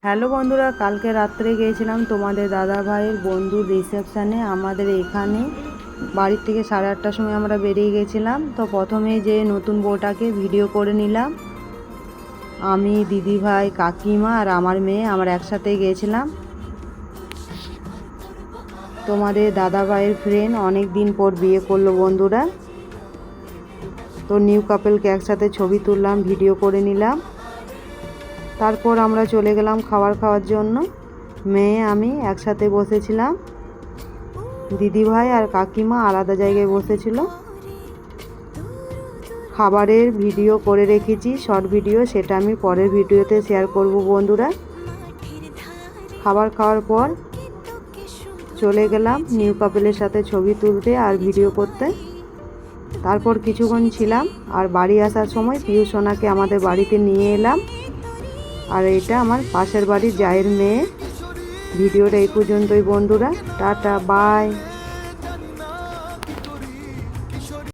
Hello বন্ধুরা, কালকে রাত্রে গিয়েছিলাম তোমাদের দাদা ভাইয়ের বন্ধুর রিসেপশানে। আমাদের এখানে বাড়ির থেকে 8:30টার সময় আমরা বেরিয়ে গেছিলাম। তো প্রথমে যে নতুন বউটাকে ভিডিও করে নিলাম। আমি, দিদি ভাই, কাকিমা আর আমার মেয়ে আমরা একসাথে গিয়েছিলাম। তোমাদের দাদা ভাইয়ের ফ্রেন্ড অনেক দিন পর বিয়ে করলো বন্ধুরা। তো নিউ কাপেলকে একসাথে ছবি তুললাম, ভিডিও করে নিলাম। তারপর আমরা চলে গেলাম খাওয়ার জন্য। মেয়ে আমি একসাথে বসেছিলাম, দিদিভাই আর কাকিমা আলাদা জায়গায় বসেছিল। খাবারের ভিডিও করে রেখেছি, শর্ট ভিডিও, সেটা আমি পরের ভিডিওতে শেয়ার করব বন্ধুরা। খাবার খাওয়ার পর চলে গেলাম নিউ কাপেলের সাথে ছবি তুলতে আর ভিডিও করতে। তারপর কিছুক্ষণ ছিলাম আর বাড়ি আসার সময় পিউ সোনাকে আমাদের বাড়িতে নিয়ে এলাম। আর এটা আমার পাশের বাড়ির জায়ের মেয়ে। ভিডিওটা এই পর্যন্তই বন্ধুরা, টাটা, বাই।